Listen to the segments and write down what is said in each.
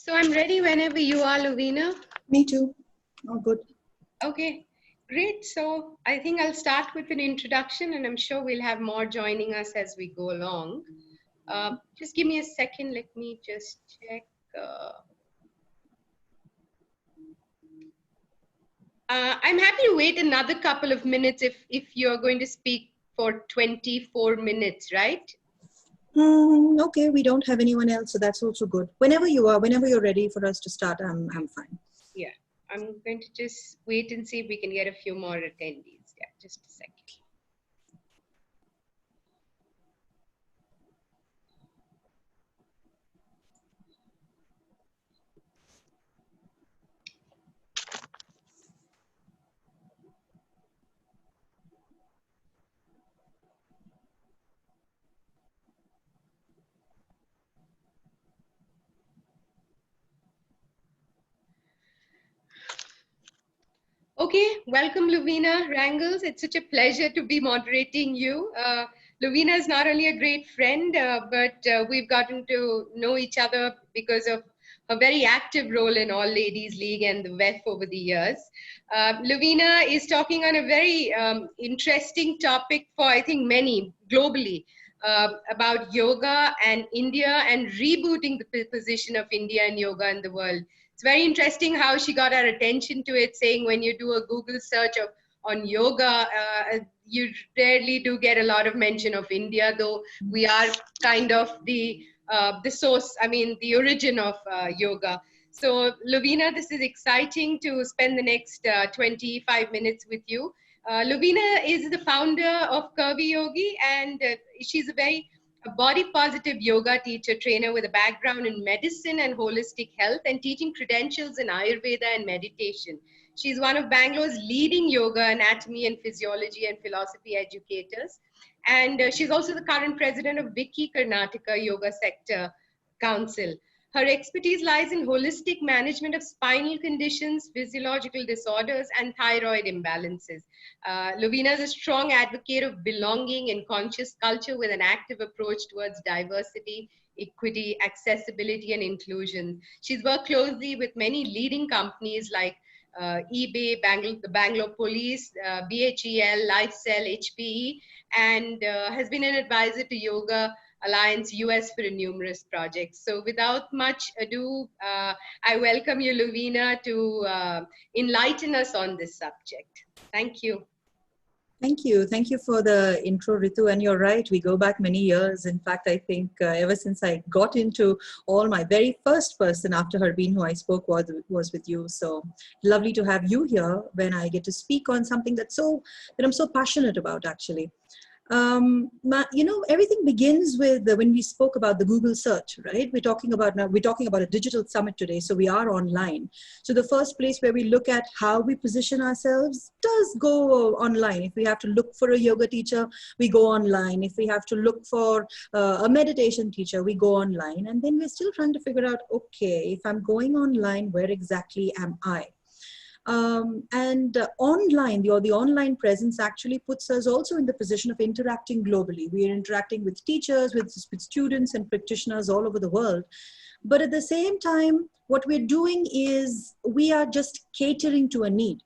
So I'm ready whenever you are, Lovina. Me too. Oh, good. Okay, great. So I think I'll start with an introduction, and I'm sure we'll have more joining us as we go along. Just give me a second. Let me just check. I'm happy to wait another couple of minutes if you're going to speak for 24 minutes, right? Okay, we don't have anyone else, so that's also good. Whenever you are, whenever you're ready for us to start, I'm fine. Yeah, I'm going to just wait and see if we can get a few more attendees. Yeah, just a second. Okay, welcome Lovina Rangels. It's such a pleasure to be moderating you. Lovina is not only a great friend, but we've gotten to know each other because of a very active role in All Ladies League and the WEF over the years. Lovina is talking on a very interesting topic for, I think, many globally about yoga and India and rebooting the position of India and yoga in the world. It's very interesting how she got our attention to it, saying when you do a Google search on yoga, you rarely do get a lot of mention of India, though we are kind of the source, I mean, the origin of yoga. So, Lovina, this is exciting to spend the next 25 minutes with you. Lovina is the founder of Curvy Yogi, and she's a body positive yoga teacher trainer with a background in medicine and holistic health and teaching credentials in Ayurveda and meditation. She's one of Bangalore's leading yoga, anatomy, and physiology and philosophy educators. And she's also the current president of Vicky Karnataka Yoga Sector Council. Her expertise lies in holistic management of spinal conditions, physiological disorders, and thyroid imbalances. Lovina is a strong advocate of belonging in conscious culture with an active approach towards diversity, equity, accessibility, and inclusion. She's worked closely with many leading companies like eBay, the Bangalore Police, BHEL, Lifecell, HPE, and has been an advisor to Yoga Alliance US for numerous projects. So without much ado, I welcome you, Lovina, to enlighten us on this subject. Thank you. Thank you. Thank you for the intro, Ritu. And you're right, we go back many years. In fact, I think ever since I got into all, my very first person after Harbeen who I spoke was with you. So lovely to have you here when I get to speak on something that I'm so passionate about, actually. Everything begins with when we spoke about the Google search, right? We're talking about a digital summit today, so we are online. So the first place where we look at how we position ourselves does go online. If we have to look for a yoga teacher, we go online. If we have to look for a meditation teacher, we go online. And then we're still trying to figure out, okay, if I'm going online, where exactly am I? Online, the online presence actually puts us also in the position of interacting globally. We are interacting with teachers, with students and practitioners all over the world. But at the same time, what we're doing is we are just catering to a need.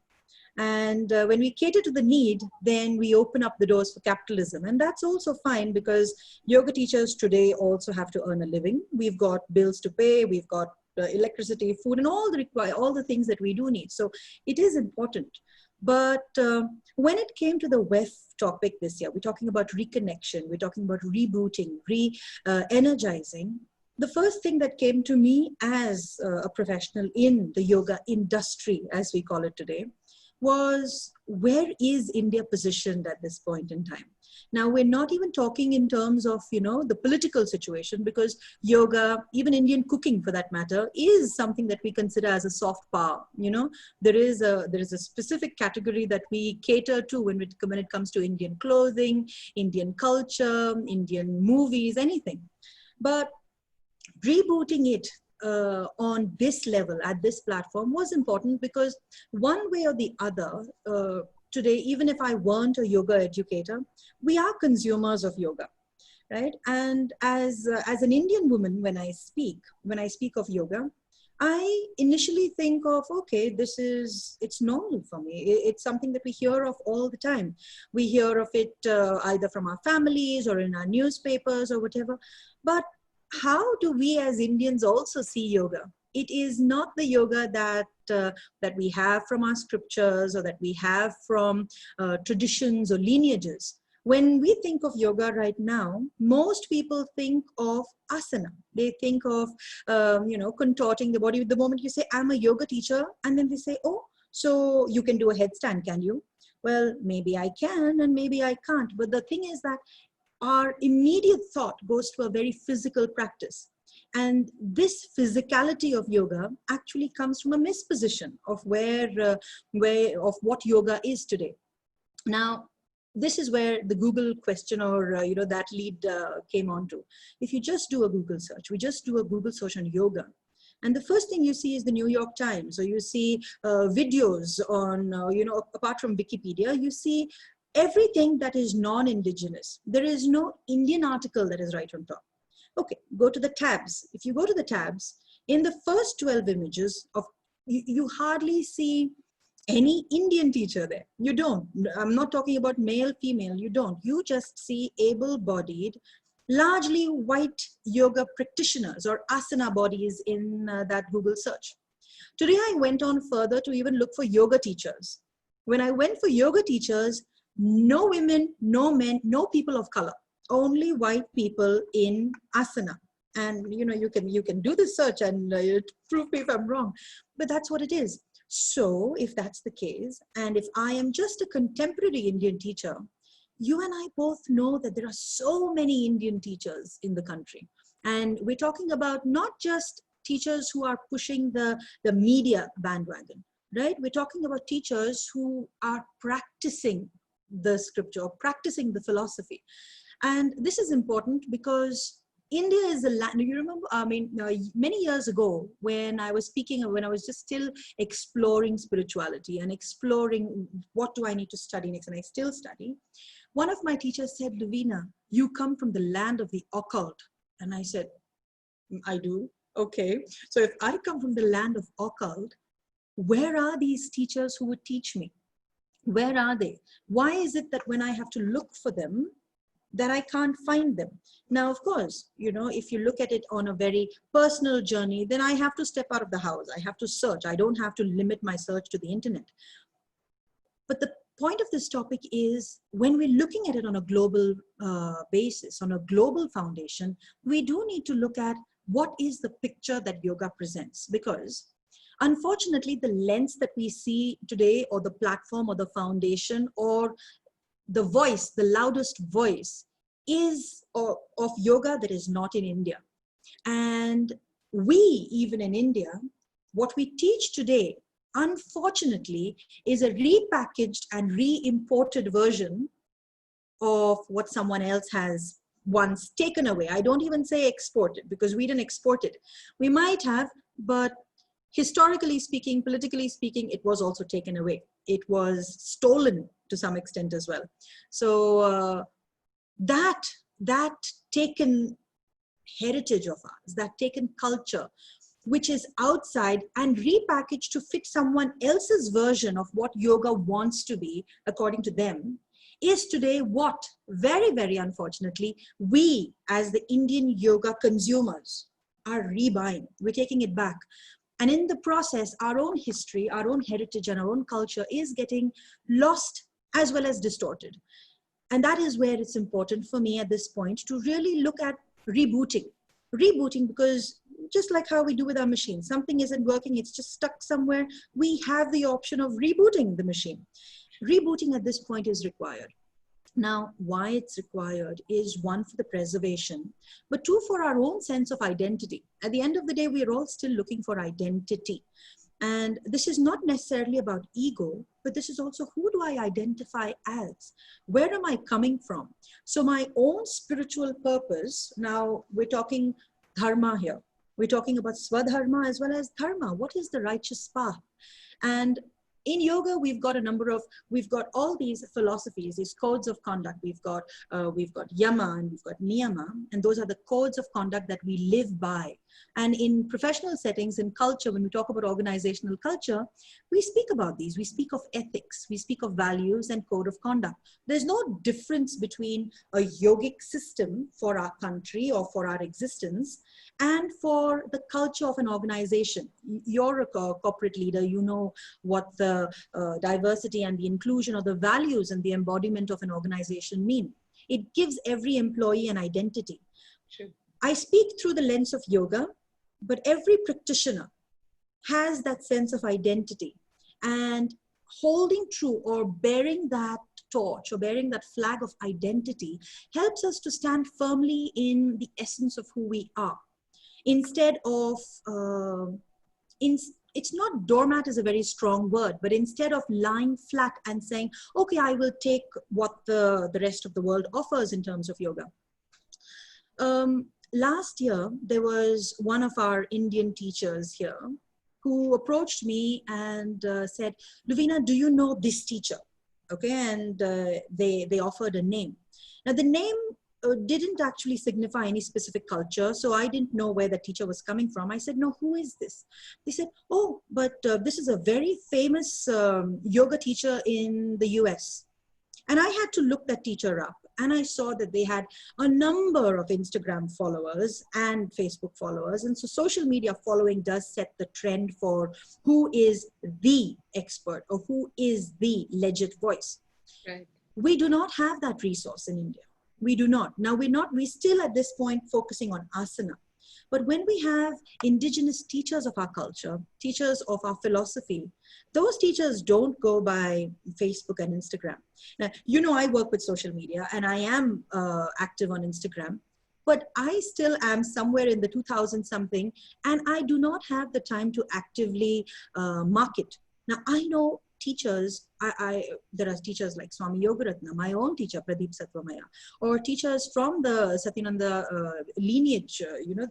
And when we cater to the need, then we open up the doors for capitalism. And that's also fine because yoga teachers today also have to earn a living. We've got bills to pay, we've got electricity, food, and all the things that we do need. So it is important. But when it came to the WEF topic this year, we're talking about reconnection, we're talking about rebooting, re-energizing. The first thing that came to me as a professional in the yoga industry, as we call it today, was where is India positioned at this point in time? Now, we're not even talking in terms of, the political situation, because yoga, even Indian cooking for that matter, is something that we consider as a soft power. There is a specific category that we cater to when it comes to Indian clothing, Indian culture, Indian movies, anything. But rebooting it on this level, at this platform, was important because one way or the other, today, even if I weren't a yoga educator, we are consumers of yoga, right? And as an Indian woman, when I speak of yoga, I initially think of, okay, it's normal for me. It's something that we hear of all the time. We hear of it either from our families or in our newspapers or whatever. But how do we as Indians also see yoga? It is not the yoga that we have from our scriptures or that we have from traditions or lineages. When we think of yoga right now, most people think of asana. They think of contorting the body. The moment you say, I'm a yoga teacher, and then they say, oh, so you can do a headstand, can you? Well, maybe I can and maybe I can't. But the thing is that our immediate thought goes to a very physical practice. And this physicality of yoga actually comes from a misposition of of what yoga is today. Now, this is where the Google question or that lead came on to. If you just do a Google search, we just do a Google search on yoga, and the first thing you see is the New York Times, or you see videos on apart from Wikipedia, you see everything that is non-indigenous. There is no Indian article that is right on top. Okay, go to the tabs. If you go to the tabs, in the first 12 images of you hardly see any Indian teacher there. You don't. I'm not talking about male, female. You don't. You just see able-bodied, largely white yoga practitioners or asana bodies in that Google search. Today, I went on further to even look for yoga teachers. When I went for yoga teachers, no women, no men, no people of color, only white people in asana. And you can do this search and prove me if I'm wrong, but that's what it is. So if that's the case, and if I am just a contemporary Indian teacher, you and I both know that there are so many Indian teachers in the country. And we're talking about not just teachers who are pushing the media bandwagon, right? We're talking about teachers who are practicing the scripture or practicing the philosophy. And this is important because India is a land. You remember, many years ago when I was just still exploring spirituality and exploring what do I need to study next, and I still study. One of my teachers said, Lavina, you come from the land of the occult. And I said, I do. Okay. So if I come from the land of occult, where are these teachers who would teach me? Where are they? Why is it that when I have to look for them, that I can't find them? Now, of course, if you look at it on a very personal journey, then I have to step out of the house. I have to search. I don't have to limit my search to the internet. But the point of this topic is when we're looking at it on a global basis, on a global foundation, we do need to look at what is the picture that yoga presents, because unfortunately, the lens that we see today, or the platform or the foundation or the voice, the loudest voice is of yoga that is not in India. And we, even in India, what we teach today, unfortunately, is a repackaged and re-imported version of what someone else has once taken away. I don't even say exported, because we didn't export it. We might have, but historically speaking, politically speaking, it was also taken away. It was stolen to some extent as well. So that taken heritage of ours, that taken culture, which is outside and repackaged to fit someone else's version of what yoga wants to be according to them, is today what, very, very unfortunately, we as the Indian yoga consumers are rebuying. We're taking it back. And in the process, our own history, our own heritage, and our own culture is getting lost as well as distorted. And that is where it's important for me at this point to really look at rebooting. Rebooting, because just like how we do with our machine, something isn't working, it's just stuck somewhere. We have the option of rebooting the machine. Rebooting at this point is required. Now, why it's required is, one, for the preservation, but two, for our own sense of identity. At the end of the day, we are all still looking for identity. And this is not necessarily about ego, but this is also, who do I identify as? Where am I coming from? So my own spiritual purpose, now we're talking dharma here. We're talking about swadharma as well as dharma. What is the righteous path? And in yoga, we've got all these philosophies, these codes of conduct. We've got yama and we've got niyama, and those are the codes of conduct that we live by. And in professional settings, in culture, when we talk about organizational culture, we speak about these. We speak of ethics, we speak of values and code of conduct. There's no difference between a yogic system for our country or for our existence and for the culture of an organization. You're a corporate leader, you know what the diversity and the inclusion or the values and the embodiment of an organization mean. It gives every employee an identity. True. I speak through the lens of yoga, but every practitioner has that sense of identity, and holding true or bearing that torch or bearing that flag of identity helps us to stand firmly in the essence of who we are. Instead of, it's not doormat is a very strong word, but instead of lying flat and saying, okay, I will take what the rest of the world offers in terms of yoga. Last year, there was one of our Indian teachers here who approached me and said, Luvina, do you know this teacher? Okay, and they offered a name. Now the name didn't actually signify any specific culture, so I didn't know where the teacher was coming from. I said, no, who is this? They said, oh, but this is a very famous yoga teacher in the US. And I had to look that teacher up, and I saw that they had a number of Instagram followers and Facebook followers. And so social media following does set the trend for who is the expert or who is the legit voice. Right. We do not have that resource in India. We do not. Now we're still at this point focusing on asana. But when we have indigenous teachers of our culture, teachers of our philosophy, those teachers don't go by Facebook and Instagram. Now, you know, I work with social media and I am active on Instagram, but I still am somewhere in the 2000 something, and I do not have the time to actively market. Now, I know teachers, there are teachers like Swami Yogaratna, my own teacher, Pradeep Satvamaya, or teachers from the Satyananda lineage, you know,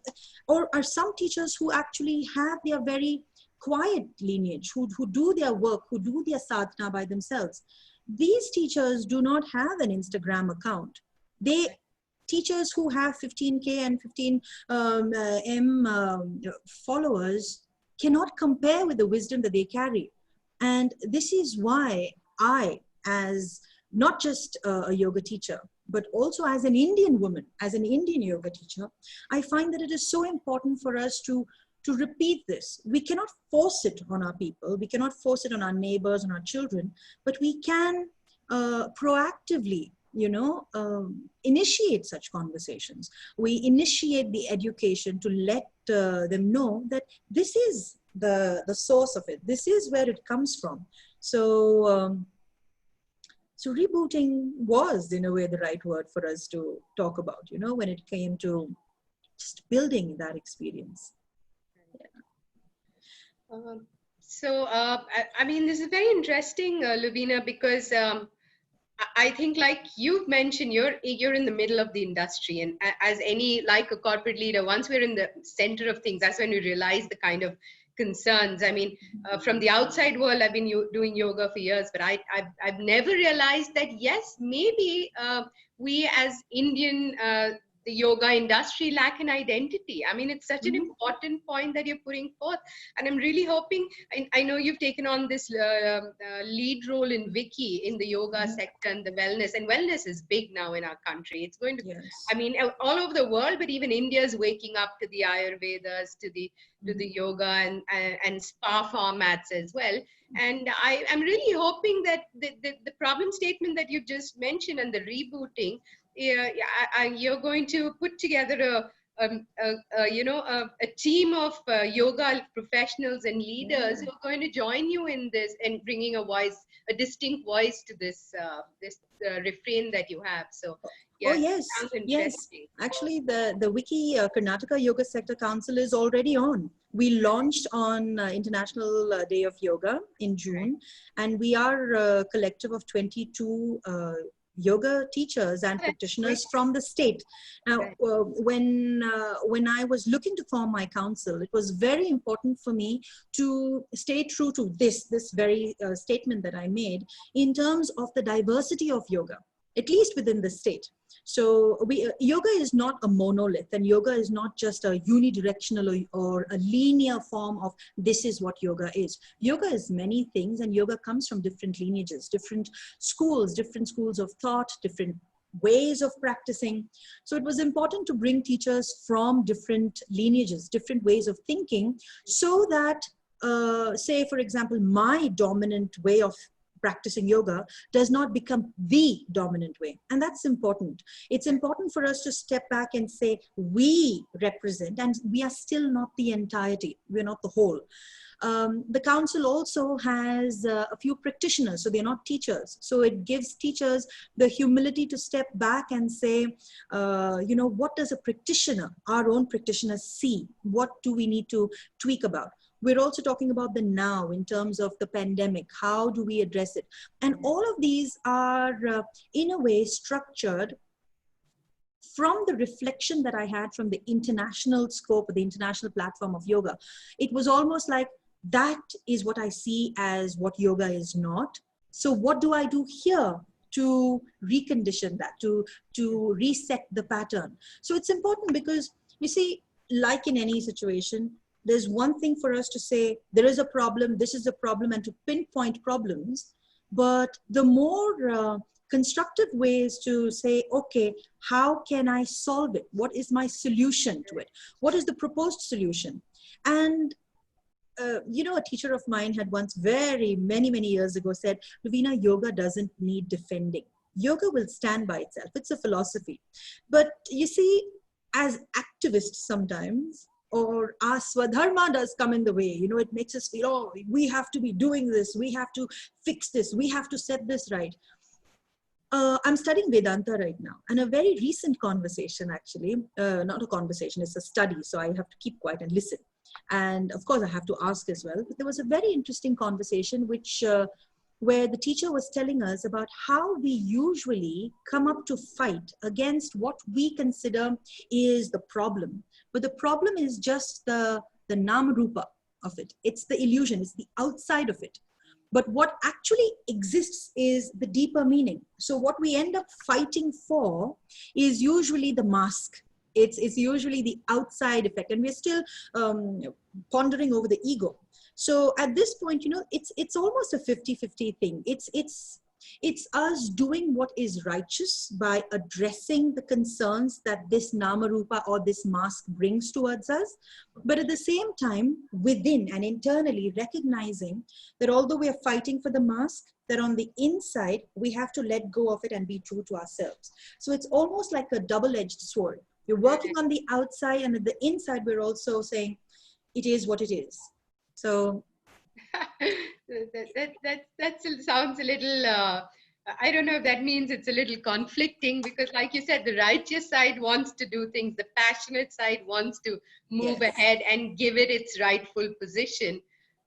or are some teachers who actually have their very quiet lineage, who do their work, who do their sadhana by themselves. These teachers do not have an Instagram account. Teachers who have 15K and 15 followers cannot compare with the wisdom that they carry. And this is why I, as not just a yoga teacher, but also as an Indian woman, as an Indian yoga teacher, I find that it is so important for us to repeat this. We cannot force it on our people. We cannot force it on our neighbors, on our children, but we can proactively, you know, initiate such conversations. We initiate the education to let them know that this is the source of it. This is where it comes from. So, so rebooting was, in a way, the right word for us to talk about, you know, when it came to just building that experience. Yeah. I mean, this is very interesting, Luvina, because I think, like you've mentioned, you're in the middle of the industry, and as like a corporate leader, once we're in the center of things, that's when we realize the kind of concerns. I mean, from the outside world, I've been doing yoga for years, but I've never realized that, yes, maybe we as Indian, the yoga industry lack an identity. I mean, it's such an important point that you're putting forth. And I'm really hoping, I know you've taken on this lead role in Wiki in the yoga sector and the wellness. And wellness is big now in our country. It's going to, I mean, all over the world, but even India is waking up to the Ayurvedas, to the yoga and spa formats as well. And I'm really hoping that the problem statement that you just mentioned and the rebooting, you're going to put together a team of yoga professionals and leaders who are going to join you in this and bringing a distinct voice to this refrain that you have. So yeah, yes. Actually, the Wiki Karnataka Yoga Sector Council is already on. We launched on International Day of Yoga in June, and we are a collective of 22 yoga teachers and practitioners from the state. Now, when I was looking to form my council, it was very important for me to stay true to this very statement that I made in terms of the diversity of yoga. at least within the state. So yoga is not a monolith, and yoga is not just a unidirectional or a linear form of this is what yoga is. Yoga is many things, and yoga comes from different lineages, different schools of thought, different ways of practicing. So it was important to bring teachers from different lineages, different ways of thinking, so that, say, for example, my dominant way of practicing yoga does not become the dominant way. And that's important. It's important for us to step back and say, we represent, and we are still not the entirety. We're not the whole. The council also has a few practitioners, so they're not teachers. So it gives teachers the humility to step back and say, what does a practitioner, our own practitioner, see? What do we need to tweak about? We're also talking about the now in terms of the pandemic. How do we address it? And all of these are, in a way, structured from the reflection that I had from the international scope, the international platform of yoga. It was almost like, that is what I see as what yoga is not. So what do I do here to recondition that, to reset the pattern? So it's important because, you see, like in any situation, there's one thing for us to say, there is a problem, this is a problem, and to pinpoint problems. But the more constructive ways to say, okay, how can I solve it? What is my solution to it? What is the proposed solution? And a teacher of mine had once, many years ago, said, Ravina, yoga doesn't need defending. Yoga will stand by itself. It's a philosophy. But you see, as activists sometimes, or our swadharma does come in the way, it makes us feel, oh, we have to be doing this, we have to fix this, we have to set this right. I'm studying Vedanta right now, and a very recent conversation, actually, not a conversation, it's a study, so I have to keep quiet and listen. And of course, I have to ask as well. But there was a very interesting conversation where the teacher was telling us about how we usually come up to fight against what we consider is the problem. But the problem is just the nama rupa of it. It's the illusion, it's the outside of it. But what actually exists is the deeper meaning. So what we end up fighting for is usually the mask. It's usually the outside effect, and we're still pondering over the ego. So at this point, it's almost a 50-50 thing. It's us doing what is righteous by addressing the concerns that this nama rupa or this mask brings towards us, but at the same time, within and internally recognizing that although we are fighting for the mask, that on the inside, we have to let go of it and be true to ourselves. So it's almost like a double-edged sword. We're working on the outside, and at the inside, we're also saying, it is what it is. So that still sounds a little, I don't know if that means it's a little conflicting, because like you said, the righteous side wants to do things, the passionate side wants to move ahead and give it its rightful position.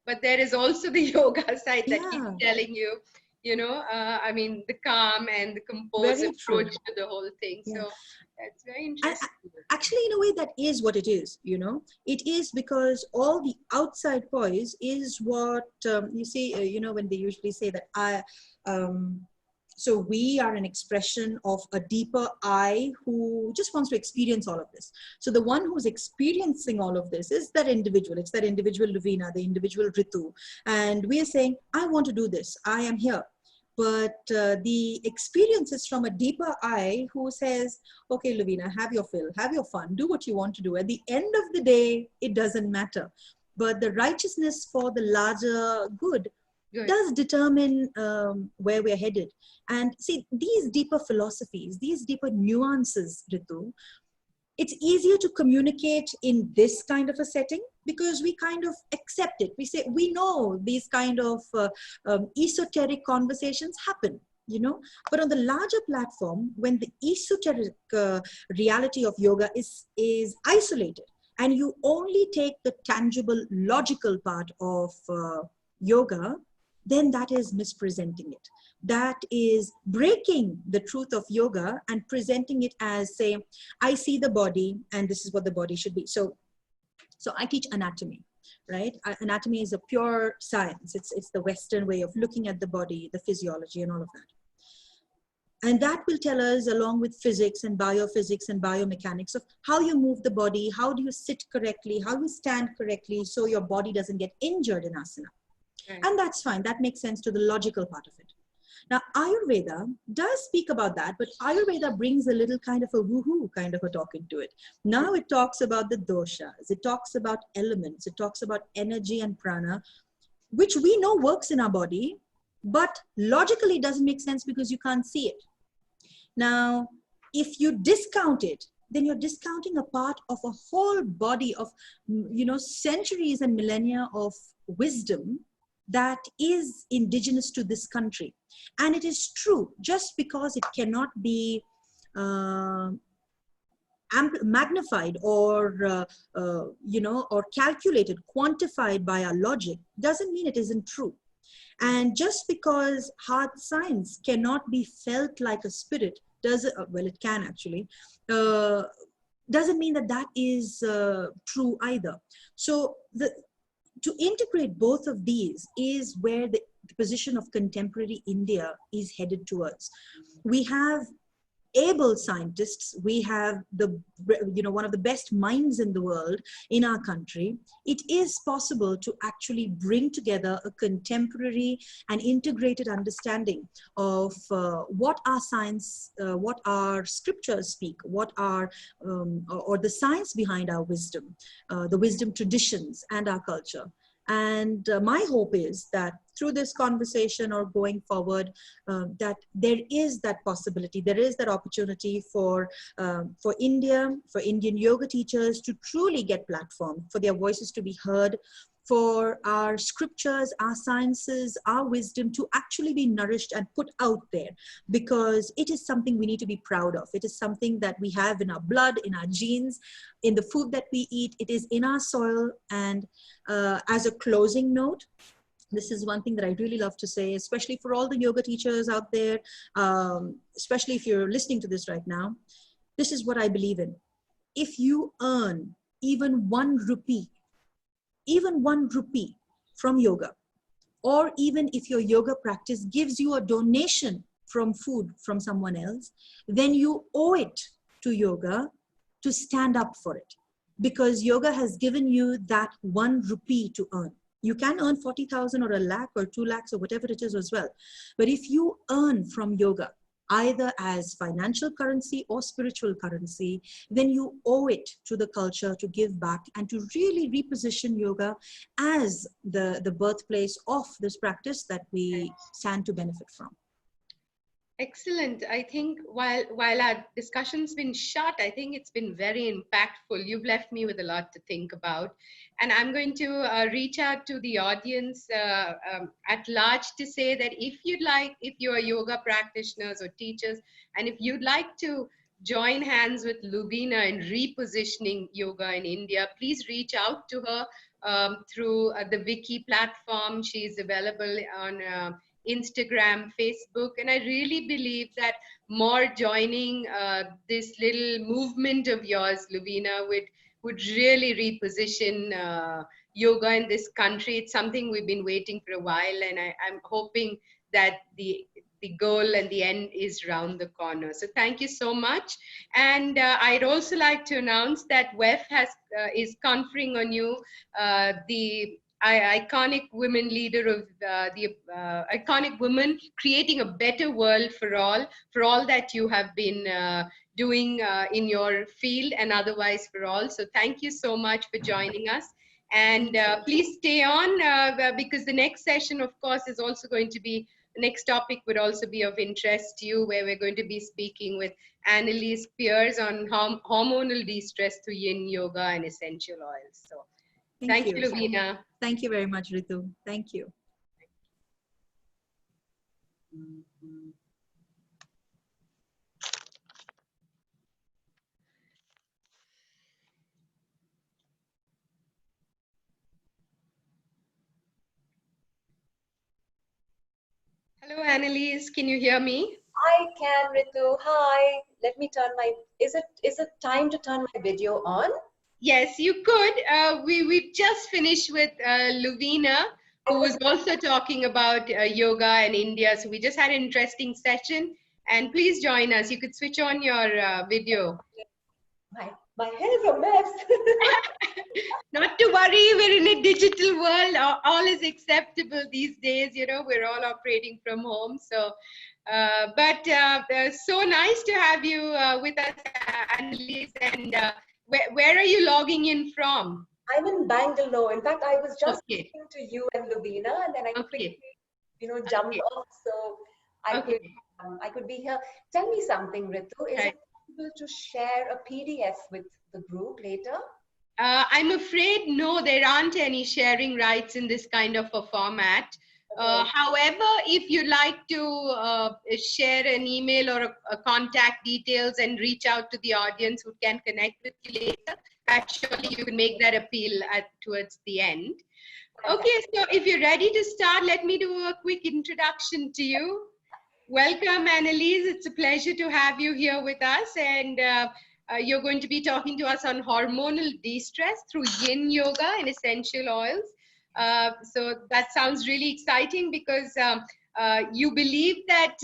But there is also the yoga side that keeps telling you, the calm and the composed approach to the whole thing. Yeah. So that's very interesting. Actually, in a way, that is what it is, It is because all the outside poise is what, you see, when they usually say that so we are an expression of a deeper I who just wants to experience all of this. So the one who's experiencing all of this is that individual. It's that individual Ravina, the individual Ritu. And we are saying, I want to do this. I am here. But the experience is from a deeper I who says, okay, Lavina, have your fill, have your fun, do what you want to do. At the end of the day, it doesn't matter. But the righteousness for the larger good does determine where we're headed. And see, these deeper philosophies, these deeper nuances, Ritu, it's easier to communicate in this kind of a setting because we kind of accept it. We say, we know these kind of esoteric conversations happen, But on the larger platform, when the esoteric reality of yoga is isolated, and you only take the tangible, logical part of yoga, then that is mispresenting it. That is breaking the truth of yoga and presenting it as, say, I see the body and this is what the body should be. So I teach anatomy, right? Anatomy is a pure science. It's the Western way of looking at the body, the physiology and all of that. And that will tell us, along with physics and biophysics and biomechanics, of how you move the body, how do you sit correctly, how you stand correctly, so your body doesn't get injured in asana. Right. And that's fine. That makes sense to the logical part of it. Now, Ayurveda does speak about that, but Ayurveda brings a little kind of a woohoo kind of a talk into it. Now it talks about the doshas, it talks about elements, it talks about energy and prana, which we know works in our body, but logically doesn't make sense because you can't see it. Now, if you discount it, then you're discounting a part of a whole body of, centuries and millennia of wisdom that is indigenous to this country. And it is true, just because it cannot be magnified or or calculated, quantified by our logic, doesn't mean it isn't true. And just because hard science cannot be felt like a spirit, well, it can actually, doesn't mean that that is true either. So to integrate both of these is where the position of contemporary India is headed towards. We have able scientists, we have one of the best minds in the world in our country. It is possible to actually bring together a contemporary and integrated understanding of what our science, what our scriptures speak, what are or the science behind our wisdom, the wisdom traditions and our culture. And my hope is that through this conversation or going forward, that there is that possibility, there is that opportunity for India, for Indian yoga teachers to truly get platform, for their voices to be heard, for our scriptures, our sciences, our wisdom to actually be nourished and put out there, because it is something we need to be proud of. It is something that we have in our blood, in our genes, in the food that we eat. It is in our soil. And as a closing note, this is one thing that I really love to say, especially for all the yoga teachers out there, especially if you're listening to this right now. This is what I believe in. If you earn even 1 rupee from yoga, or even if your yoga practice gives you a donation from food from someone else, then you owe it to yoga to stand up for it, because yoga has given you that 1 rupee to earn. You can earn 40,000 or a lakh or 2 lakhs or whatever it is as well. But if you earn from yoga, either as financial currency or spiritual currency, then you owe it to the culture to give back and to really reposition yoga as the birthplace of this practice that we stand to benefit from. Excellent. I think while our discussion's been short, I think it's been very impactful. You've left me with a lot to think about. And I'm going to reach out to the audience at large to say that if you're yoga practitioners or teachers, and if you'd like to join hands with Lubina in repositioning yoga in India, please reach out to her through the Wiki platform. She's available on Instagram, Facebook, and I really believe that more joining this little movement of yours, Lubina, would really reposition yoga in this country. It's something we've been waiting for a while, and I'm hoping that the goal and the end is round the corner. So thank you so much. And I'd also like to announce that WEF is conferring on you the iconic women leader of the iconic woman creating a better world for all that you have been doing in your field and otherwise for all. So thank you so much for joining us. And please stay on because the next session, of course, is also going to be, the next topic would also be of interest to you, where we're going to be speaking with Annalise Pierce on hormonal de-stress through yin yoga and essential oils. So thank you, Lubina. Thank you very much, Ritu. Thank you. Hello, Annalise. Can you hear me? I can, Ritu. Hi. Let me turn my. Is it time to turn my video on? Yes, you could. We've just finished with Lubina, who was also talking about yoga in India. So we just had an interesting session. And please join us. You could switch on your video. My hair is a mess. Not to worry, we're in a digital world. All is acceptable these days. You know, we're all operating from home. So, so nice to have you with us, Annalise. And where are you logging in from? I'm in Bangalore. In fact, I was just Okay. speaking to you and Lovina, and then I quickly, jumped Okay. off so I could be here. Tell me something, Ritu. Is it possible to share a PDF with the group later? I'm afraid no, there aren't any sharing rights in this kind of a format. Okay. However, if you'd like to share an email or a contact details and reach out to the audience who can connect with you later, surely you can make that appeal towards the end. Okay, so if you're ready to start, let me do a quick introduction to you. Welcome, Annalise. It's a pleasure to have you here with us. And you're going to be talking to us on hormonal de-stress through yin yoga and essential oils. So that sounds really exciting because you believe that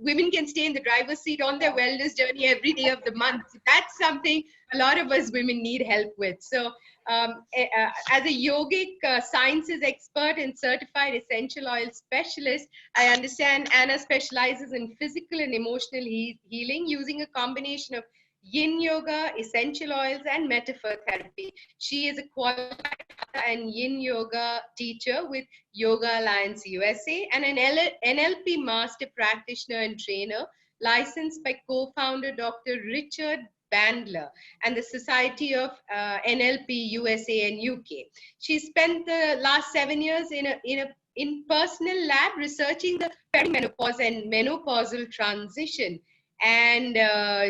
women can stay in the driver's seat on their wellness journey every day of the month. That's something a lot of us women need help with. So as a yogic sciences expert and certified essential oil specialist, I understand Anna specializes in physical and emotional healing using a combination of yin yoga, essential oils, and metaphor therapy. She is a qualified Hatha and yin yoga teacher with Yoga Alliance USA and an NLP master practitioner and trainer licensed by co-founder Dr. Richard Bandler and the Society of NLP USA and UK. She spent the last 7 years in personal lab researching the perimenopause and menopausal transition. And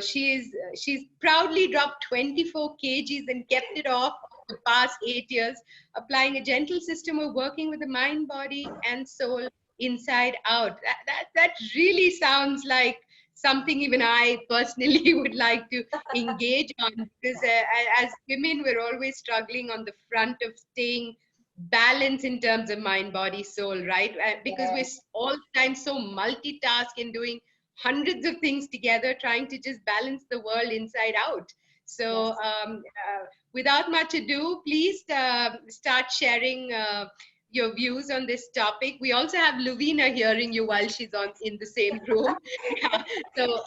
she's proudly dropped 24 kgs and kept it off the past 8 years, applying a gentle system of working with the mind, body, and soul inside out. That really sounds like something even I personally would like to engage on, because as women, we're always struggling on the front of staying balanced in terms of mind, body, soul, right? Because we're all the time so multitask and doing hundreds of things together, trying to just balance the world inside out. So without much ado, please start sharing your views on this topic. We also have Lovina hearing you while she's in the same room. Yeah. So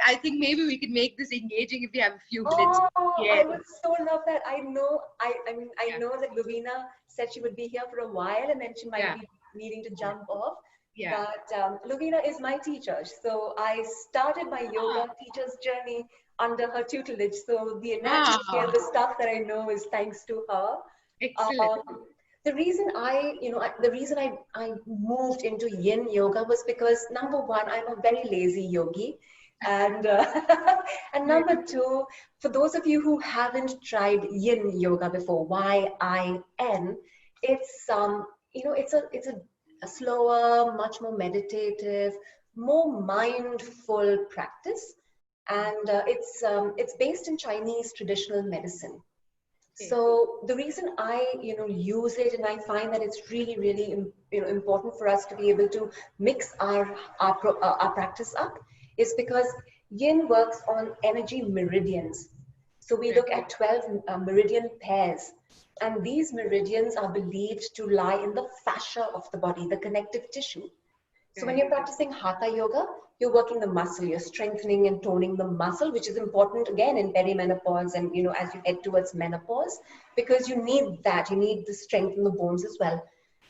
I think maybe we could make this engaging if you have a few minutes. I would so love that. I know that Lovina said she would be here for a while and then she might be needing to jump off. Yeah. But Lovina is my teacher. So I started my yoga teacher's journey under her tutelage. So the anatomy and the stuff that I know is thanks to her. Excellent. The reason I moved into yin yoga was because number one, I'm a very lazy yogi. And and number two, for those of you who haven't tried yin yoga before, YIN, it's it's a slower, much more meditative, more mindful practice, and it's based in Chinese traditional medicine. So the reason I use it, and I find that it's really really important for us to be able to mix our practice up, is because yin works on energy meridians. So we look at 12 meridian pairs, and these meridians are believed to lie in the fascia of the body, the connective tissue. So when you're practicing Hatha yoga, you're working the muscle, you're strengthening and toning the muscle, which is important again in perimenopause and as you head towards menopause, because you need that, you need the strength in the bones as well.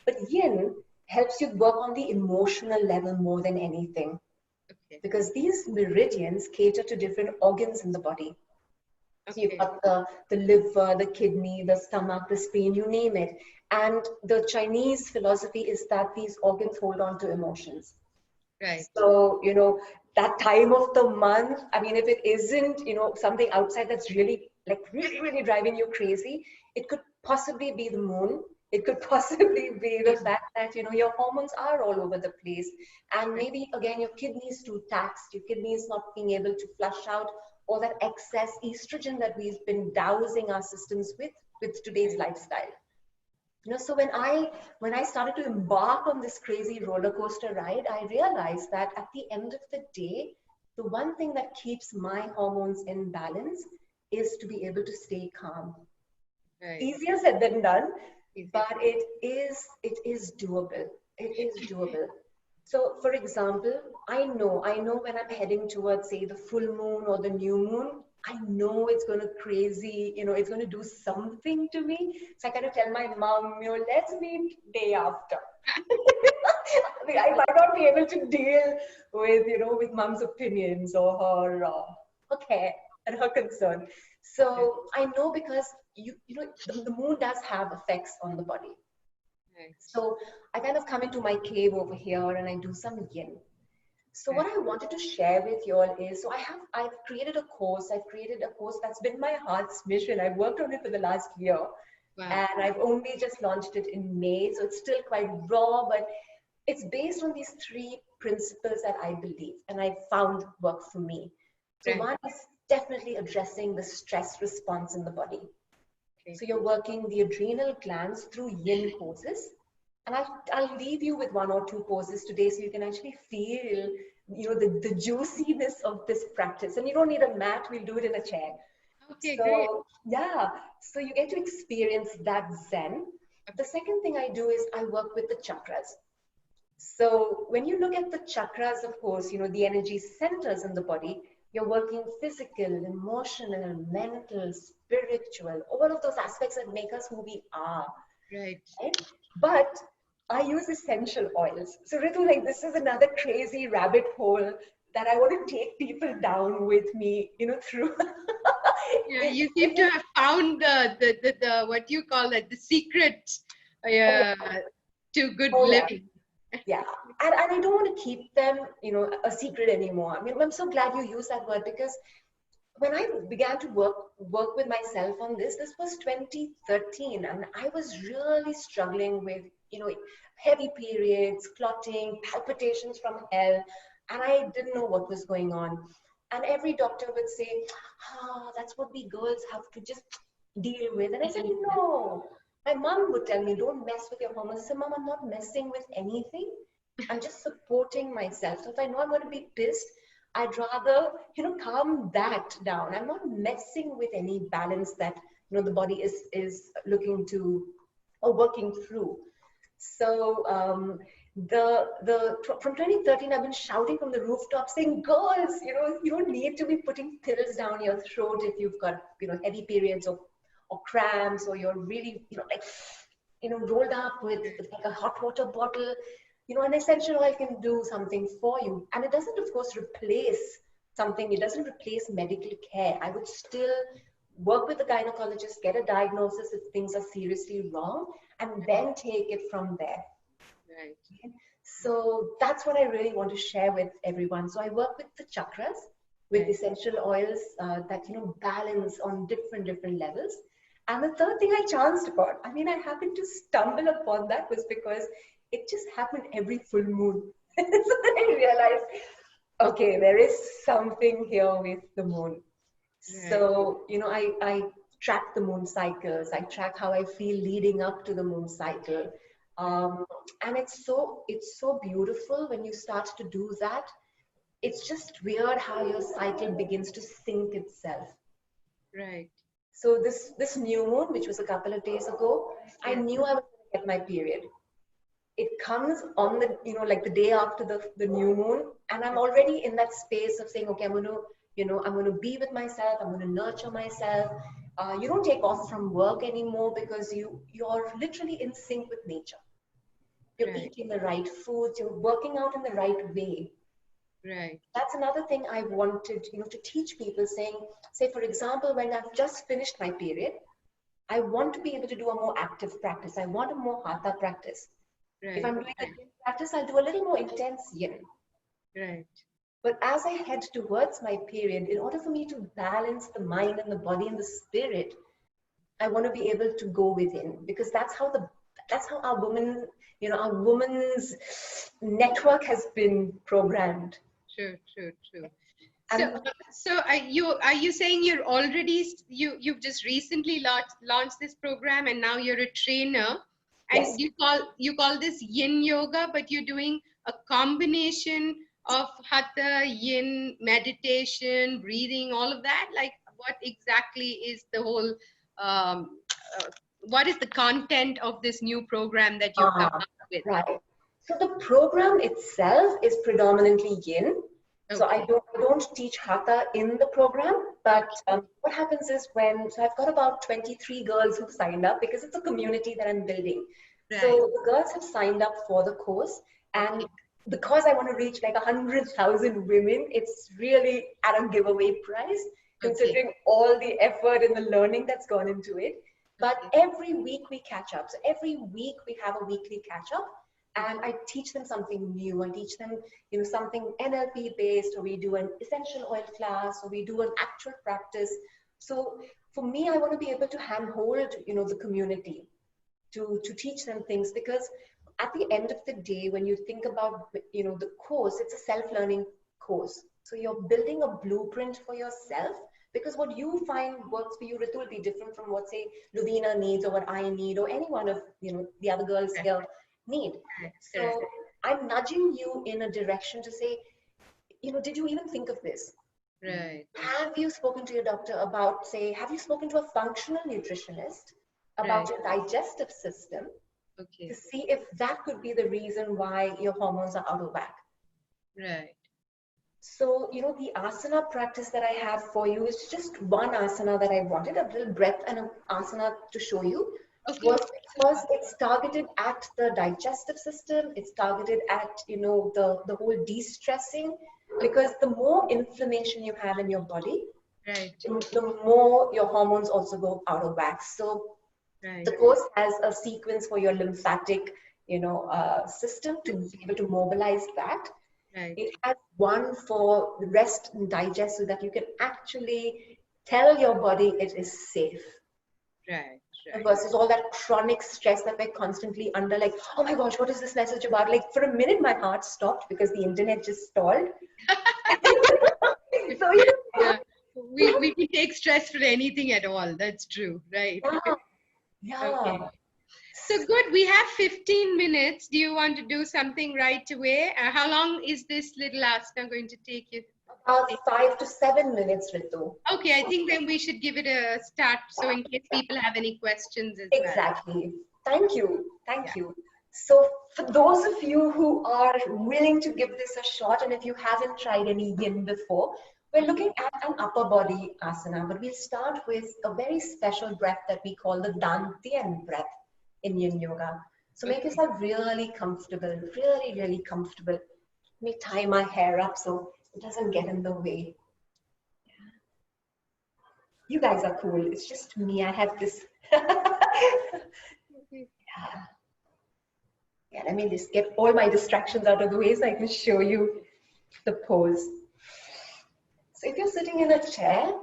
But yin helps you work on the emotional level more than anything, because these meridians cater to different organs in the body. So you've got the liver, the kidney, the stomach, the spleen, you name it. And the Chinese philosophy is that these organs hold on to emotions. Right. So, that time of the month, I mean, if it isn't, something outside that's really, really, really driving you crazy, it could possibly be the moon. It could possibly be the fact that, your hormones are all over the place. And maybe, again, your kidneys too taxed, your kidneys not being able to flush out all that excess estrogen that we've been dousing our systems with today's lifestyle. So when I started to embark on this crazy roller coaster ride, I realized that at the end of the day, the one thing that keeps my hormones in balance is to be able to stay calm. Right. Easier said than done, Easier but said. it is doable. It is doable. So for example, I know when I'm heading towards, say, the full moon or the new moon, I know it's going to crazy, it's going to do something to me. So I kind of tell my mom, let's meet day after. I mean, I might not be able to deal with mom's opinions or her care and her concern. So I know because the moon does have effects on the body. Right. So I kind of come into my cave over here and I do some yin. So what I wanted to share with you all is, so I've created a course. I've created a course that's been my heart's mission. I've worked on it for the last year, Wow. and I've only just launched it in May. So it's still quite raw, but it's based on these three principles that I believe and I found work for me. So Right. one is definitely addressing the stress response in the body. Okay. So you're working the adrenal glands through yin poses. And I'll leave you with one or two poses today so you can actually feel, the juiciness of this practice. And you don't need a mat, we'll do it in a chair. Okay, great. So yeah, so you get to experience that zen. The second thing I do is I work with the chakras. So when you look at the chakras, of course, the energy centers in the body, you're working physical, emotional, mental, spiritual, all of those aspects that make us who we are, Right. right? But I use essential oils. So Ritu, like, this is another crazy rabbit hole that I want to take people down with me, through. Yeah, you seem to have found the what you call it, the secret to good Oh, yeah. living. Yeah. And I don't want to keep them, a secret anymore. I mean, I'm so glad you used that word because when I began to work with myself on this was 2013, and I was really struggling with, heavy periods, clotting, palpitations from hell, and I didn't know what was going on. And every doctor would say, that's what we girls have to just deal with. And I said, no. My mom would tell me, don't mess with your hormones. I said, Mom, I'm not messing with anything. I'm just supporting myself. So if I know I'm going to be pissed, I'd rather, calm that down. I'm not messing with any balance that, the body is looking to or working through. So from 2013, I've been shouting from the rooftop saying, girls, you don't need to be putting pills down your throat if you've got, heavy periods or cramps, or you're really, rolled up with like a hot water bottle. An essential oil can do something for you. And it doesn't, of course, replace something. It doesn't replace medical care. I would still work with the gynecologist, get a diagnosis if things are seriously wrong, and then take it from there. Right. So that's what I really want to share with everyone. So I work with the chakras, with essential oils that, balance on different levels. And the third thing I chanced upon, I happened to stumble upon that, was because it just happened every full moon. So then I realized, okay, there is something here with the moon. So, I track the moon cycles. I track how I feel leading up to the moon cycle. And it's so beautiful when you start to do that. It's just weird how your cycle begins to sync itself. Right. So this new moon, which was a couple of days ago, I knew I was going to get my period. It comes on the, like the day after the new moon, and I'm already in that space of saying, okay, I'm going to be with myself. I'm going to nurture myself. You don't take off from work anymore because you're literally in sync with nature. You're eating the right foods. You're working out in the right way. Right. That's another thing I wanted, to teach people, say, for example, when I've just finished my period, I want to be able to do a more active practice. I want a more hatha practice. Right. If I'm doing a yin practice, I'll do a little more intense yin. Right. But as I head towards my period, in order for me to balance the mind and the body and the spirit, I want to be able to go within, because that's how our women's network has been programmed. True. And So are you saying you've just recently launched this program and now you're a trainer And Yes. you call this yin yoga, but you're doing a combination of hatha, yin, meditation, breathing, all of that. Like, what exactly is the whole? Um, uh, what is the content of this new program that you've come Ah, up with? right. So the program itself is predominantly yin. So Okay. I don't teach hatha in the program, but what happens is so I've got about 23 girls who've signed up because it's a community that I'm building. So Right. the girls have signed up for the course, and Okay. because I want to reach like 100,000 women, it's really at a giveaway price, Okay. considering all the effort and the learning that's gone into it. But Okay. every week we catch up. So every week we have a weekly catch up, and I teach them something new. I teach them, something NLP based, or we do an essential oil class, or we do an actual practice. So for me, I want to be able to handhold, the community to teach them things, because at the end of the day, when you think about, the course, it's a self-learning course. So you're building a blueprint for yourself, because what you find works for you, Ritu, will be different from what, say, Luvina needs, or what I need, or any one of, the other girls Correct. here need. Correct. So I'm nudging you in a direction to say, did you even think of this? Right. Have you spoken to your doctor about, say, have you spoken to a functional nutritionist about Right. your digestive system, to Okay. see if that could be the reason why your hormones are out of whack? Right. So, the asana practice that I have for you is just one asana that I wanted, a little breath and an asana to show you. Okay. Was because it's targeted at the digestive system, it's targeted at, the whole de-stressing, because the more inflammation you have in your body, Right. the more your hormones also go out of whack. So Right. the course has a sequence for your lymphatic, system to be able to mobilize that. Right. It has one for rest and digest, so that you can actually tell your body it is safe, Right. Right. versus all that chronic stress that we're constantly under. Like, oh my gosh, what is this message about? Like, for a minute, my heart stopped because the internet just stalled. So, Yeah. We take stress for anything at all. That's true. Right. yeah, Okay. yeah. So good. We have 15 minutes. Do you want to do something right away? How long is this little asana going to take you? About 5 to 7 minutes, Ritu. Okay, I think then we should give it a start. So in case people have any questions as well. Exactly. Thank you. Yeah. Thank you. So for those of you who are willing to give this a shot, and if you haven't tried any yin before, we're looking at an upper body asana, but we'll start with a very special breath that we call the Dantian breath in yin yoga. So make Okay. yourself really comfortable, really, really comfortable. Let me tie my hair up so it doesn't get in the way. You guys are cool. It's just me. I have this. Okay. Yeah, let me just get all my distractions out of the way so I can show you the pose. So if you're sitting in a chair,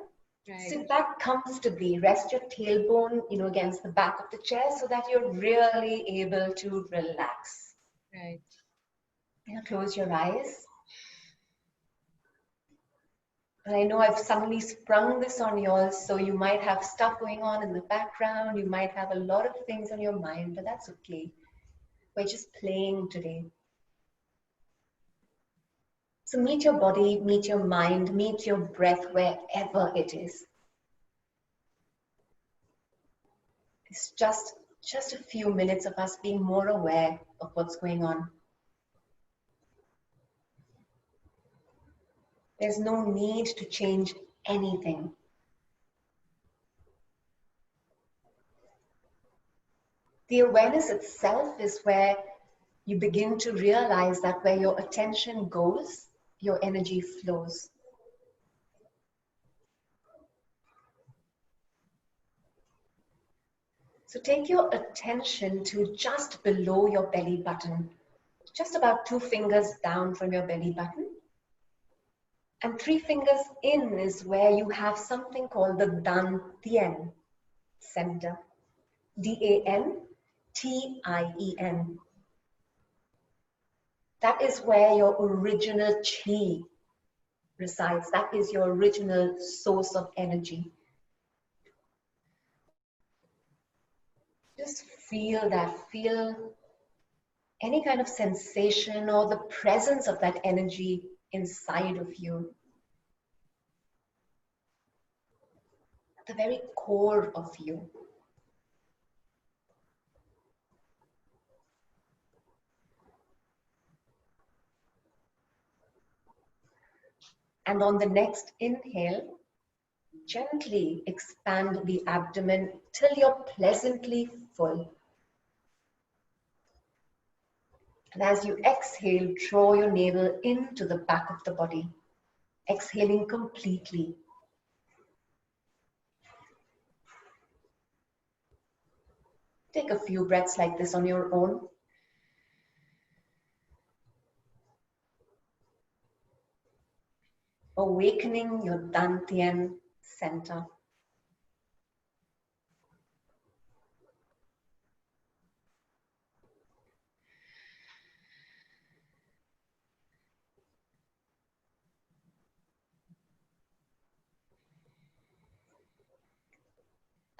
Right. sit back comfortably. Rest your tailbone, against the back of the chair, so that you're really able to relax. Right. Close your eyes. And I know I've suddenly sprung this on you all, so you might have stuff going on in the background. You might have a lot of things on your mind, but that's okay. We're just playing today. So meet your body, meet your mind, meet your breath wherever it is. It's just a few minutes of us being more aware of what's going on. There's no need to change anything. The awareness itself is where you begin to realize that where your attention goes, your energy flows. So take your attention to just below your belly button, just about 2 fingers down from your belly button. And 3 fingers in is where you have something called the Dantian center. Dantien. That is where your original chi resides. That is your original source of energy. Just feel that. Feel any kind of sensation or the presence of that energy inside of you. At the very core of you. And on the next inhale, gently expand the abdomen till you're pleasantly full. And as you exhale, draw your navel into the back of the body, exhaling completely. Take a few breaths like this on your own. Awakening your Dantian center.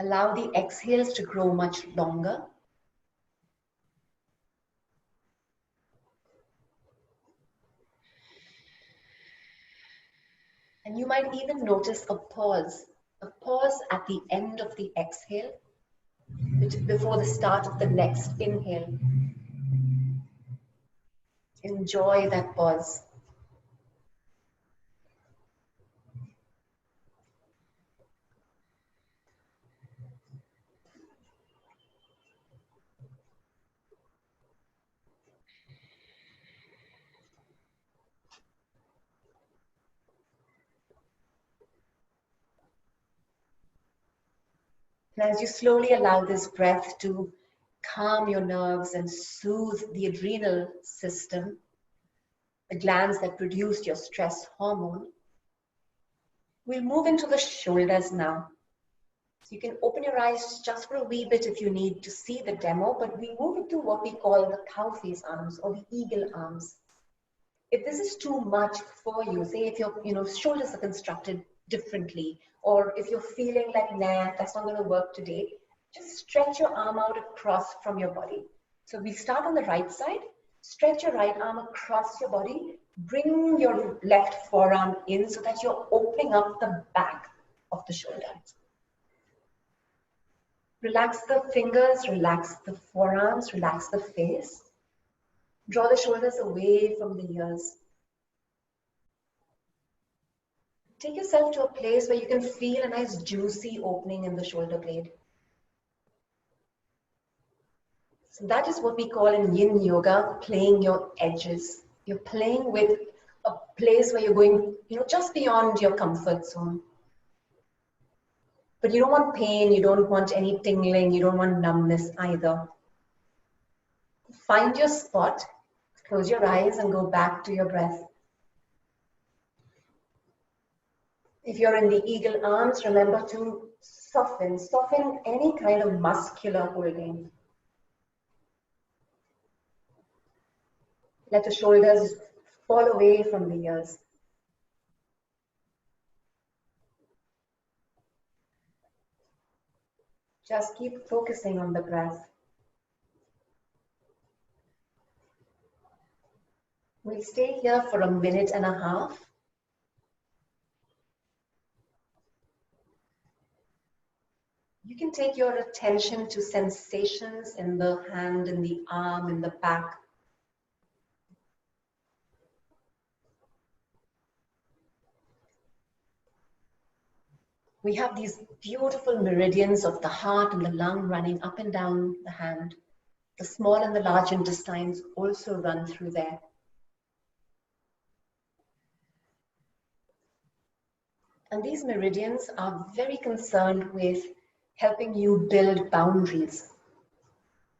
Allow the exhales to grow much longer. And you might even notice a pause at the end of the exhale, before the start of the next inhale. Enjoy that pause. And as you slowly allow this breath to calm your nerves and soothe the adrenal system, the glands that produce your stress hormone, we'll move into the shoulders now. So you can open your eyes just for a wee bit if you need to see the demo, but we move into what we call the cow face arms or the eagle arms. If this is too much for you, say if your shoulders are constructed differently, or if you're feeling like, nah, that's not going to work today, just stretch your arm out across from your body. So we start on the right side, stretch your right arm across your body, bring your left forearm in so that you're opening up the back of the shoulder. Relax the fingers, relax the forearms, relax the face. Draw the shoulders away from the ears. Take yourself to a place where you can feel a nice juicy opening in the shoulder blade. So that is what we call in Yin Yoga, playing your edges. You're playing with a place where you're going, just beyond your comfort zone. But you don't want pain, you don't want any tingling, you don't want numbness either. Find your spot, close your eyes and go back to your breath. If you're in the eagle arms, remember to soften any kind of muscular holding. Let the shoulders fall away from the ears. Just keep focusing on the breath. We'll stay here for 1.5 minutes. You can take your attention to sensations in the hand, in the arm, in the back. We have these beautiful meridians of the heart and the lung running up and down the hand. The small and the large intestines also run through there. And these meridians are very concerned with helping you build boundaries,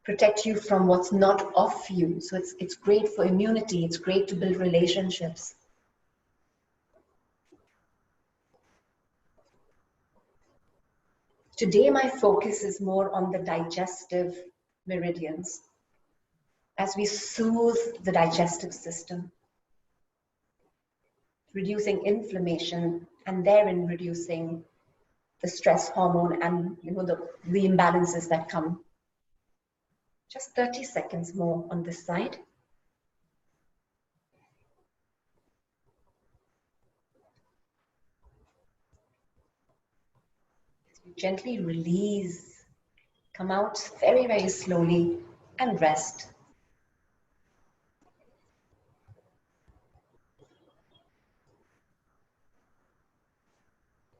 protect you from what's not of you. So it's great for immunity, it's great to build relationships. Today, my focus is more on the digestive meridians as we soothe the digestive system, reducing inflammation and therein reducing the stress hormone and the imbalances that come. Just 30 seconds more on this side. Gently release, come out very, very slowly and rest.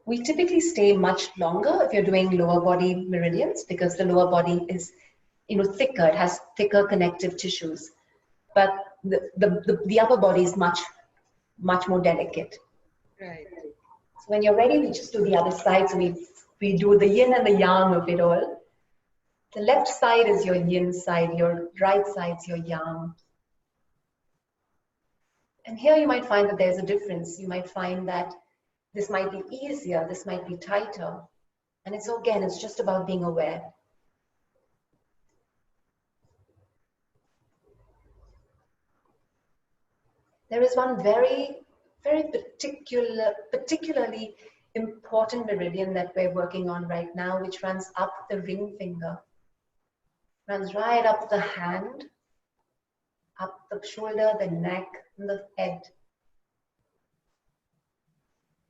We typically stay much longer if you're doing lower body meridians because the lower body is, thicker, it has thicker connective tissues. But the upper body is much, much more delicate. Right. So when you're ready, we just do the other side. So we do the yin and the yang of it all. The left side is your yin side, your right side's your yang. And here you might find that there's a difference. You might find that this might be easier, this might be tighter. And it's just about being aware. There is one very, very particularly important meridian that we're working on right now, which runs up the ring finger, runs right up the hand, up the shoulder, the neck, and the head.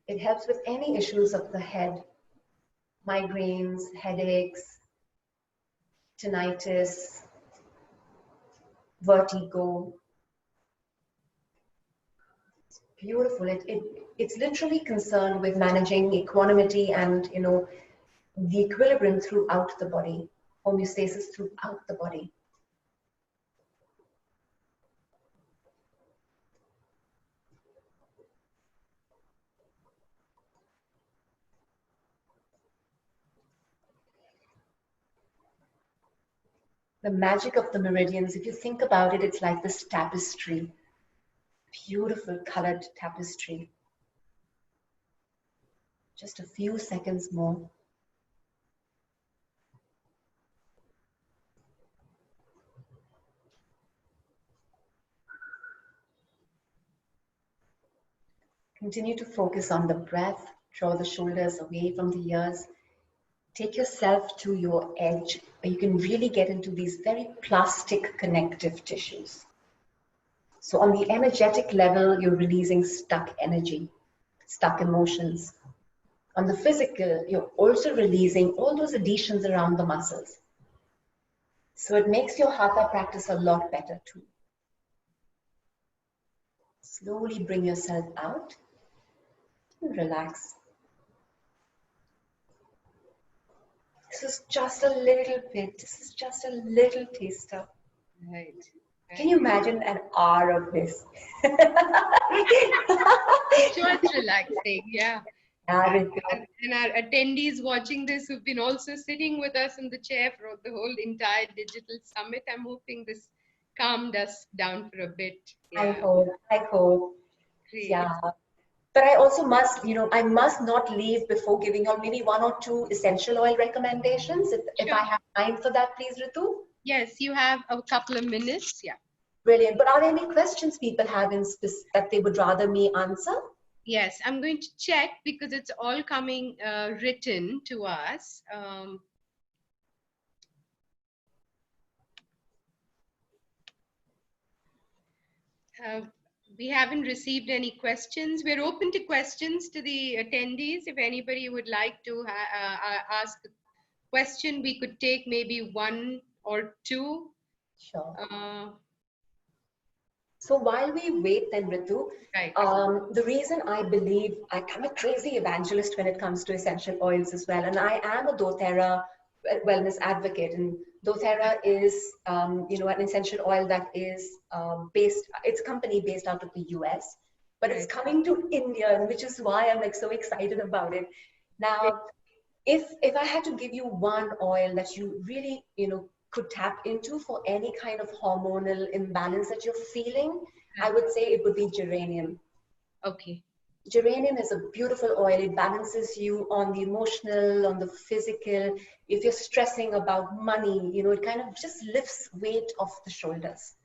It helps with any issues of the head, migraines, headaches, tinnitus, vertigo. It's beautiful. It's literally concerned with managing equanimity and, the equilibrium throughout the body, homeostasis throughout the body. The magic of the meridians, if you think about it, it's like this tapestry, beautiful colored tapestry. Just a few seconds more. Continue to focus on the breath, draw the shoulders away from the ears. Take yourself to your edge where you can really get into these very plastic connective tissues. So on the energetic level, you're releasing stuck energy, stuck emotions. On the physical, you're also releasing all those adhesions around the muscles. So it makes your hatha practice a lot better too. Slowly bring yourself out and relax. This is just a little bit. This is just a little taster. Right. Can you imagine an hour of this? I'm sure it's relaxing, yeah. And our attendees watching this who've been also sitting with us in the chair for the whole entire digital summit, I'm hoping this calmed us down for a bit. Yeah. I hope. Great. Yeah. But I also must, I must not leave before giving out maybe one or two essential oil recommendations. If I have time for that, please, Ritu. Yes, you have a couple of minutes. Yeah. Brilliant. But are there any questions people have that they would rather me answer? Yes, I'm going to check because it's all coming written to us. We haven't received any questions. We're open to questions to the attendees. If anybody would like to ask a question, we could take maybe one or two. Sure. So while we wait then, Ritu, right. The reason I believe I'm a crazy evangelist when it comes to essential oils as well. And I am a doTERRA wellness advocate. And doTERRA is, an essential oil that is it's a company based out of the US, but it's coming to India, which is why I'm like so excited about it. Now, if I had to give you one oil that you really, could tap into for any kind of hormonal imbalance that you're feeling, I would say it would be geranium. Okay. Geranium is a beautiful oil. It balances you on the emotional, on the physical. If you're stressing about money, it kind of just lifts weight off the shoulders.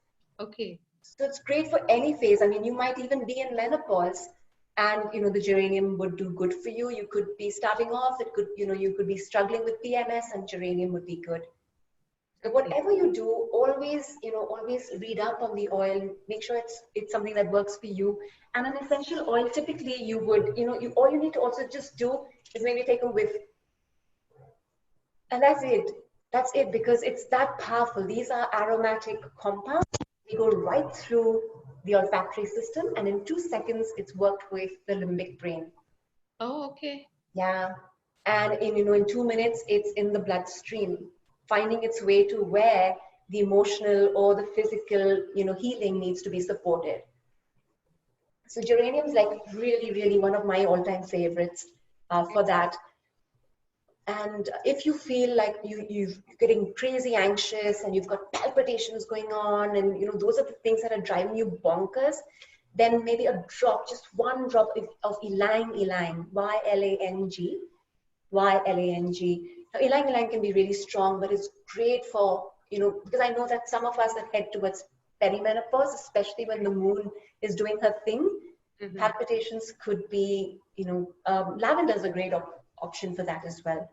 Okay. So it's great for any phase. I mean, you might even be in menopause and, the geranium would do good for you. You could be starting off, you could be struggling with PMS and geranium would be good. So whatever you do, always, always read up on the oil. Make sure it's something that works for you. And an essential oil, typically you would, all you need to also just do is maybe take a whiff, and that's it. That's it, because it's that powerful. These are aromatic compounds. They go right through the olfactory system, and in 2 seconds, it's worked with the limbic brain. Oh, okay. Yeah, and in 2 minutes, it's in the bloodstream, finding its way to where the emotional or the physical, healing needs to be supported. So geranium's like really, really one of my all-time favorites for that. And if you feel like you're getting crazy anxious and you've got palpitations going on, and those are the things that are driving you bonkers, then maybe a drop, just one drop of ylang ylang, Y-L-A-N-G. Now, ylang ylang can be really strong, but it's great for, because I know that some of us that head towards perimenopause, especially when the moon is doing her thing, palpitations could be, lavender is a great option for that as well.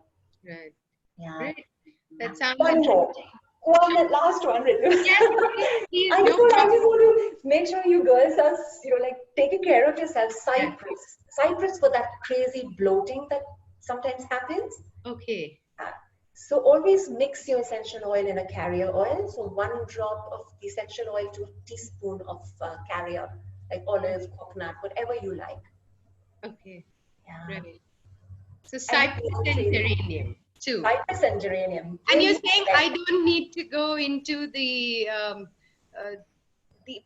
Right. Yeah. Great. That sounds One more. One last one, Ritu. Yes, please, I no just want problem. to make sure you girls are, like taking care of yourself. Cypress. Cypress for that crazy bloating that sometimes happens. Okay. So always mix your essential oil in a carrier oil. So 1 drop of the essential oil to a teaspoon of carrier, like olive, coconut, whatever you like. Okay. Yeah. Right. So cypress and geranium too. Cypress and geranium. And you're saying I don't need to go into the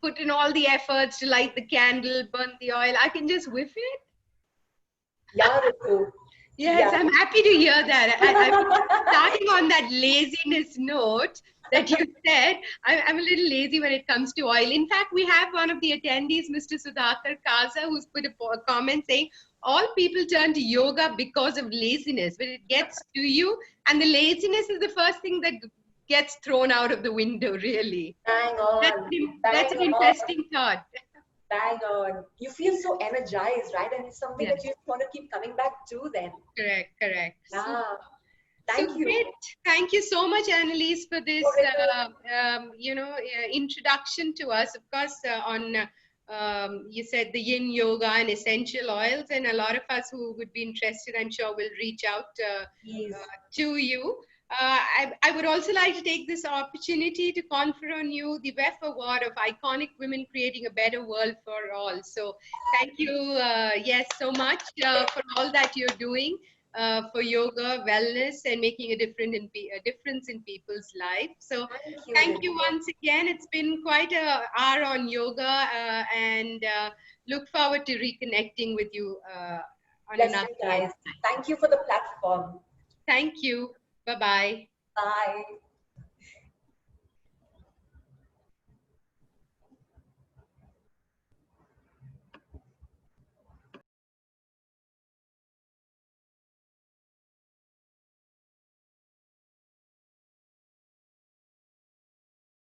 put in all the efforts to light the candle, burn the oil. I can just whiff it. Yeah, Ritu. Yes, Yeah. I'm happy to hear that. I'm starting on that laziness note that you said. I'm a little lazy when it comes to oil. In fact, we have one of the attendees, Mr. Sudhakar Kaza, who's put a comment saying, all people turn to yoga because of laziness, but it gets to you. And the laziness is the first thing that gets thrown out of the window, really. Bang on. That's an interesting thought. Bang on. You feel so energized, right? And it's something that you want to keep coming back to then. Correct, correct. Yeah. Thank you. Great. Thank you so much, Annalise, for this, introduction to us. Of course, you said the yin yoga and essential oils, and a lot of us who would be interested, I'm sure, will reach out to you. I would also like to take this opportunity to confer on you the WEF Award of Iconic Women Creating a Better World for All. So thank you, so much for all that you're doing for yoga, wellness, and making a difference in people's life. So thank you once again. It's been quite an hour on yoga, and look forward to reconnecting with you on another day. Thank you for the platform. Thank you. Bye-bye. Bye.